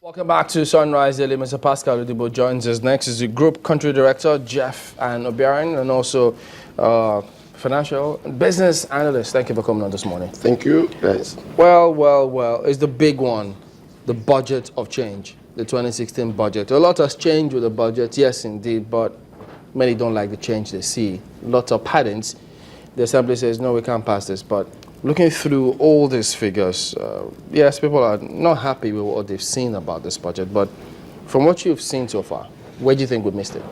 Welcome back to Sunrise Daily. Mr. Pascal Udibo joins us. Next is the Group Country Director, Jeff and Obiaran, and also Financial Business Analyst. Thank you for coming on this morning. Thank you, guys. Well. It's the big one, the budget of change, the 2016 budget. A lot has changed with the budget, yes, indeed, but many don't like the change they see. Lots of patterns. The Assembly says, no, we can't pass this, but looking through all these figures, yes, people are not happy with what they've seen about this budget, but from what you've seen so far, where do you think we missed it?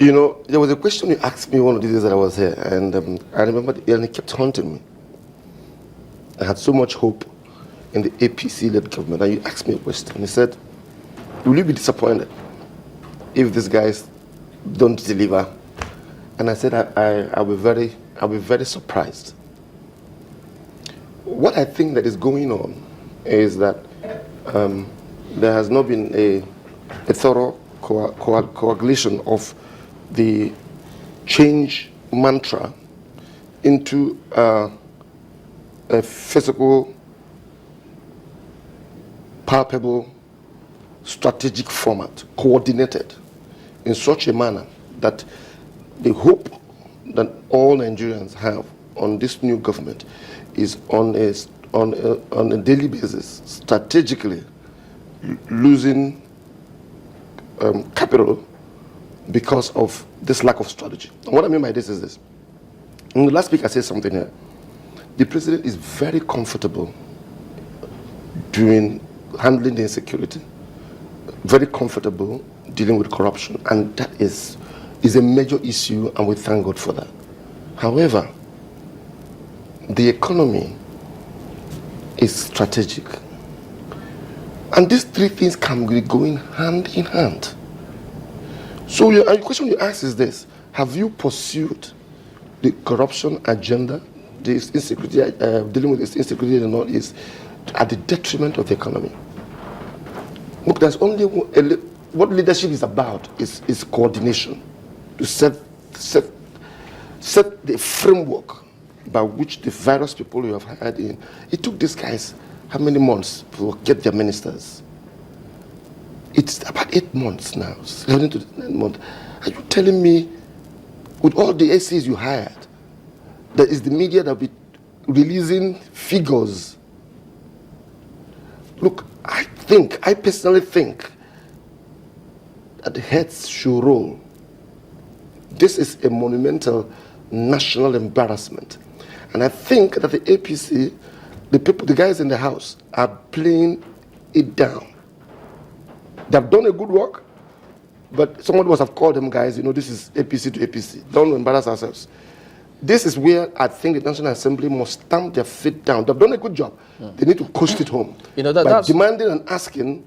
You know, there was a question you asked me one of the days that I was here, and I remember, and it kept haunting me. I had so much hope in the APC-led government, and you asked me a question. You said, will you be disappointed if these guys don't deliver? And I said, I'll be very surprised. What I think that is going on is that there has not been a thorough coagulation of the change mantra into a physical, palpable, strategic format, coordinated in such a manner that the hope that all Nigerians have on this new government is on a daily basis, strategically losing capital because of this lack of strategy. And what I mean by this is this. In the last week I said something here. The president is very comfortable handling the insecurity, very comfortable dealing with corruption, and that is a major issue, and we thank God for that. However, the economy is strategic. And these three things can be going hand in hand. So the question you ask is this: have you pursued the corruption agenda, this insecurity, dealing with this insecurity in the Northeast, at the detriment of the economy? Look, there's only what leadership is about is coordination, to set the framework by which the various people you have hired in. It took these guys how many months to get their ministers? It's about 8 months now, 7 to 9 months. Are you telling me, with all the ACs you hired, that is the media that will be releasing figures? Look, I personally think that the heads should roll. This is a monumental national embarrassment. And I think that the APC, the guys in the House, are playing it down. They've done a good work, but someone must have called them, guys, this is APC to APC. Don't embarrass ourselves. This is where I think the National Assembly must stamp their feet down. They've done a good job. They need to coast it home. By demanding and asking,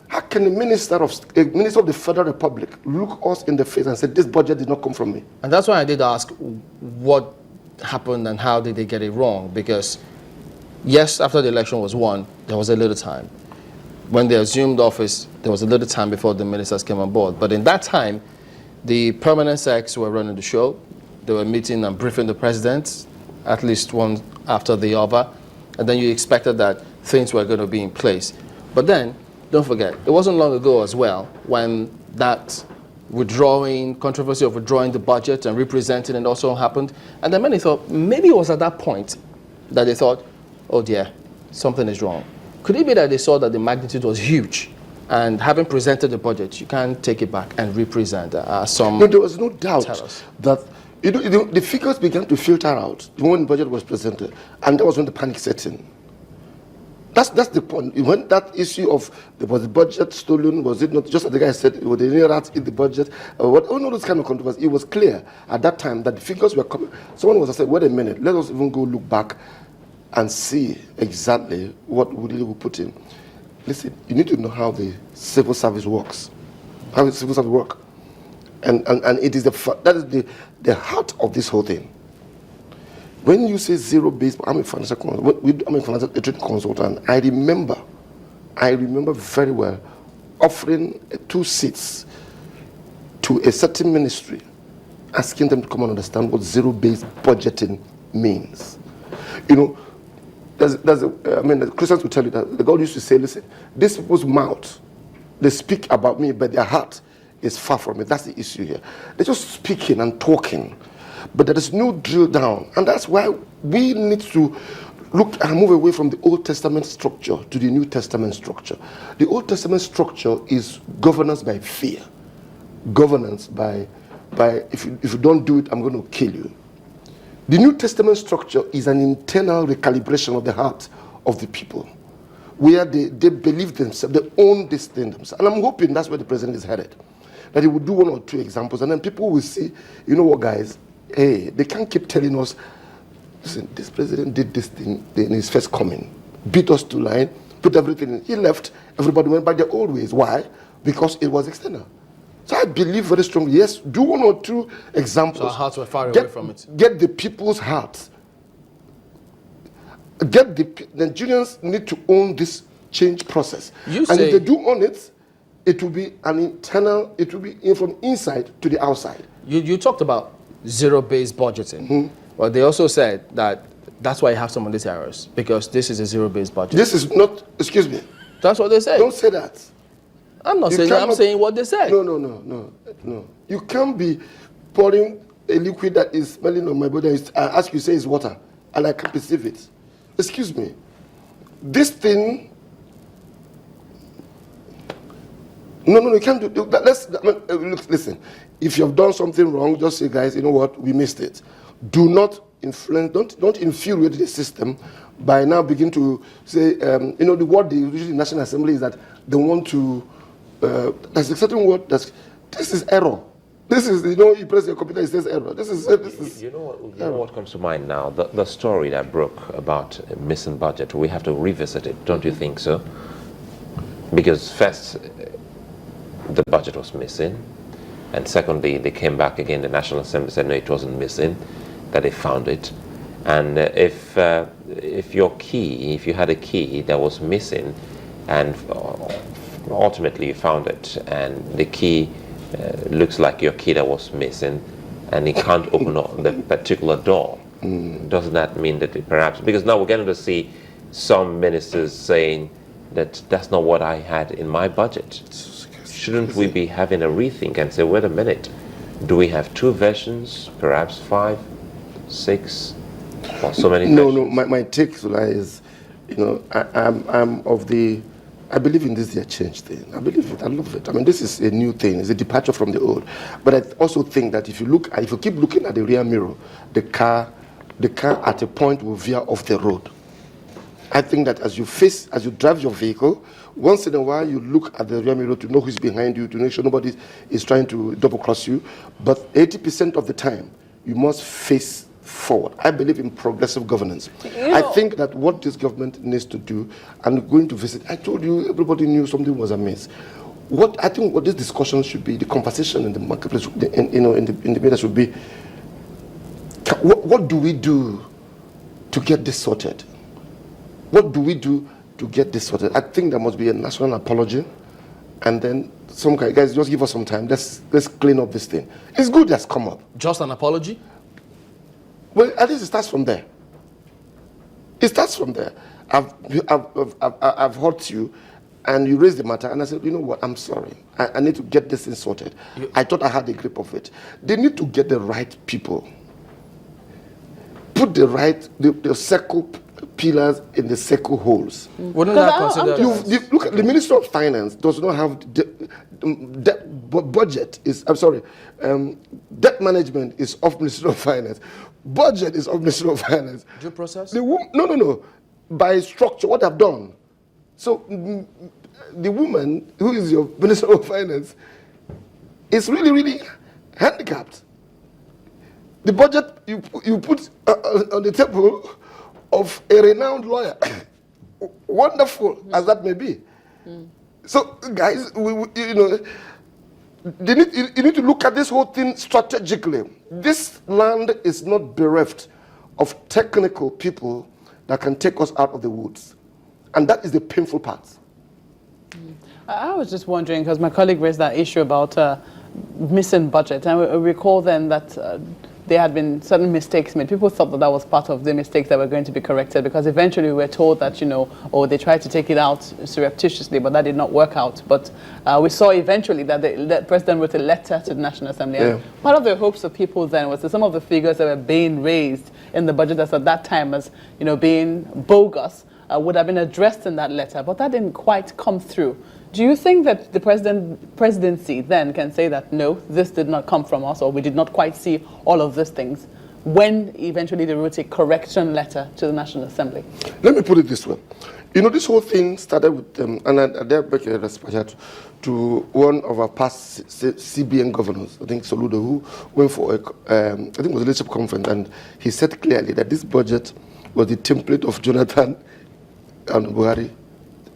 how can a minister of the Federal Republic look us in the face and say, this budget did not come from me? And that's why I did ask what happened and how did they get it wrong? Because, yes, after the election was won, there was a little time. When they assumed office, there was a little time before the ministers came on board. But in that time, the permanent secs were running the show. They were meeting and briefing the president, at least one after the other. And then you expected that things were going to be in place. But then, don't forget, it wasn't long ago as well when that controversy of withdrawing the budget and representing it also happened. And then many thought, maybe it was at that point that they thought, oh dear, something is wrong. Could it be that they saw that the magnitude was huge, and having presented the budget, you can't take it back and represent No, there was no doubt that the figures began to filter out when the budget was presented, and that was when the panic set in. That's the point. When that issue of was the budget stolen, was it not? Just as the guy said, were the rats in the budget? All those kind of controversies. It was clear at that time that the figures were coming. Someone was saying, wait a minute, let us even go look back and see exactly what we put in. Listen, you need to know how the civil service works, how the civil service works, and it is that is the heart of this whole thing. When you say zero-based, I'm a financial trading consultant. I remember very well offering 2 seats to a certain ministry, asking them to come and understand what zero-based budgeting means. I mean, the Christians will tell you that the God used to say, listen, these people's mouth, they speak about me, but their heart is far from me. That's the issue here. They're just speaking and talking, but there is no drill down. And that's why we need to look and move away from the Old Testament structure to the New Testament structure. The Old Testament structure is governance by fear. Governance by if you don't do it, I'm going to kill you. The New Testament structure is an internal recalibration of the heart of the people, where they believe themselves, they own this thing themselves. And I'm hoping that's where the president is headed, that he will do one or two examples, and then people will see, you know what, guys, hey, they can't keep telling us, listen, this president did this thing in his first coming, beat us to line, put everything in. He left, everybody went back their old ways. Why? Because it was external. So I believe very strongly, yes, do one or two examples. So our hearts were far away from it. Get the people's hearts. Nigerians need to own this change process. And if they do own it, it will be an internal, it will be from inside to the outside. You talked about zero-based budgeting. Well, they also said that that's why you have some of these errors, because this is a zero-based budget. This is not, excuse me. That's what they said. Don't say that. I'm not saying that, I'm saying what they said. No. You can't be pouring a liquid that is smelling on my body and ask you say it's water, and I can't perceive it. Excuse me. This thing, no, you can't do that. Listen, if you have done something wrong, just say, guys, you know what, we missed it. Do not influence, don't infuriate the system by now begin to say, the word they use in the National Assembly is that they want to, there's a certain word this is error. This is, you press your computer, it says error. This is you know what comes to mind now? The story that broke about missing budget. We have to revisit it, don't you think so? Because first, the budget was missing, and secondly, they came back again. The National Assembly said no, it wasn't missing, that they found it. And if you had a key that was missing, and ultimately you found it, and the key looks like your key that was missing, and it can't open up the particular door, doesn't that mean that perhaps, because now we're getting to see some ministers saying that that's not what I had in my budget. Shouldn't we be having a rethink and say, wait a minute, do we have two versions, perhaps 5, 6, or so many versions? No, my take is, I'm of the, I believe in this change thing. I believe it, I love it. I mean, this is a new thing, it's a departure from the old. But I also think that if you keep looking at the rear mirror, the car at a point will veer off the road. I think that as you drive your vehicle, once in a while you look at the rear mirror to know who's behind you, to make sure nobody is trying to double cross you. But 80% of the time, you must face forward. I believe in progressive governance. I think that what this government needs to do, and going to visit, I told you, everybody knew something was amiss. What this discussion should be, the conversation in the marketplace, in the media should be, what do we do to get this sorted? What do we do to get this sorted? I think there must be a national apology, and then some guys just give us some time. Let's clean up this thing. It's good that's come up. Just an apology? Well, at least it starts from there. It starts from there. I've hurt you, and you raised the matter, and I said, you know what, I'm sorry. I need to get this thing sorted. I thought I had a grip of it. They need to get the right people. Put the circle pillars in the circle holes. Wouldn't that consider? Look at the Minister of Finance does not have debt management is of Minister of Finance. Budget is of Minister of Finance. Due process? No. By structure, what I've done. So the woman who is your Minister of Finance is really, really handicapped. The budget you put on the table of a renowned lawyer, wonderful as that may be. So, guys, you need to look at this whole thing strategically. This land is not bereft of technical people that can take us out of the woods, and that is the painful part. I was just wondering, because my colleague raised that issue about missing budget, and we recall then that there had been certain mistakes made. People thought that that was part of the mistakes that were going to be corrected, because eventually we were told that, they tried to take it out surreptitiously, but that did not work out. But we saw eventually that the president wrote a letter to the National Assembly. Yeah. And part of the hopes of people then was that some of the figures that were being raised in the budget as at that time as, being bogus would have been addressed in that letter, but that didn't quite come through. Do you think that the presidency then can say that, no, this did not come from us, or we did not quite see all of these things, when eventually they wrote a correction letter to the National Assembly? Let me put it this way. This whole thing started with, and I dare make a respect to one of our past CBN governors, I think Soludo, who went for, I think it was a leadership conference, and he said clearly that this budget was the template of Jonathan and Buhari.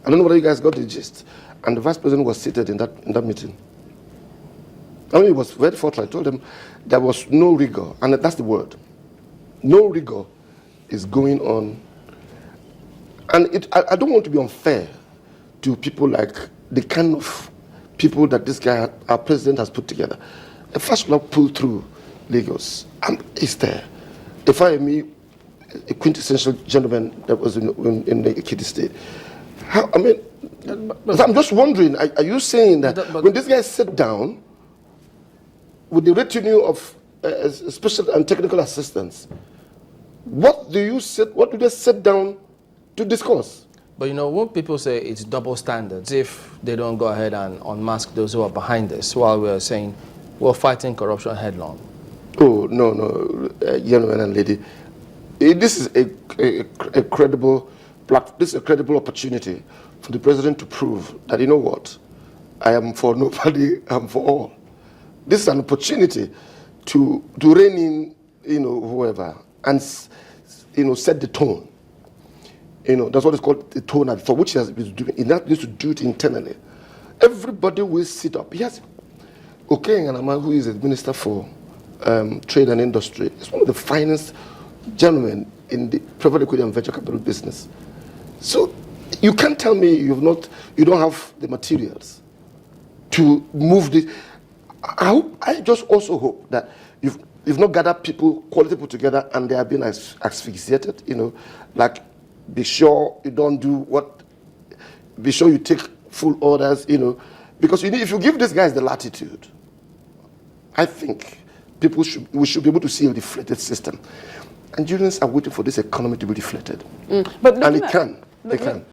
I don't know whether you guys got the gist. And the vice president was seated in that meeting. I mean, it was very forthright. I told them there was no rigor, and that's the word. No rigor is going on. And I don't want to be unfair to people like the kind of people that this guy, our president, has put together. The first block pulled through Lagos, and it's there. If I am a quintessential gentleman that was in the Ekiti state, I'm just wondering, are you saying that when this guy sat down with the retinue of special and technical assistants, what do they sit down to discuss? But when people say it's double standards, if they don't go ahead and unmask those who are behind this, while we're saying we're fighting corruption headlong. Oh, no, gentlemen and lady. This is a credible opportunity for the president to prove that, you know what, I am for nobody, I'm for all. This is an opportunity to rein in, whoever, and, set the tone. That's what is called the tone, for which he has been doing. He needs to do it internally. Everybody will sit up. Yes, Okeng Anama, who is the Minister for Trade and Industry, is one of the finest gentlemen in the private equity and venture capital business. So you can't tell me you don't have the materials to move this. I just also hope that you've not gathered quality people together, and they have been asphyxiated. Like, be sure you don't do be sure you take full orders. Because if you give these guys the latitude, I think we should be able to see a deflated system. And Nigerians are waiting for this economy to be deflated. But and it can. They can.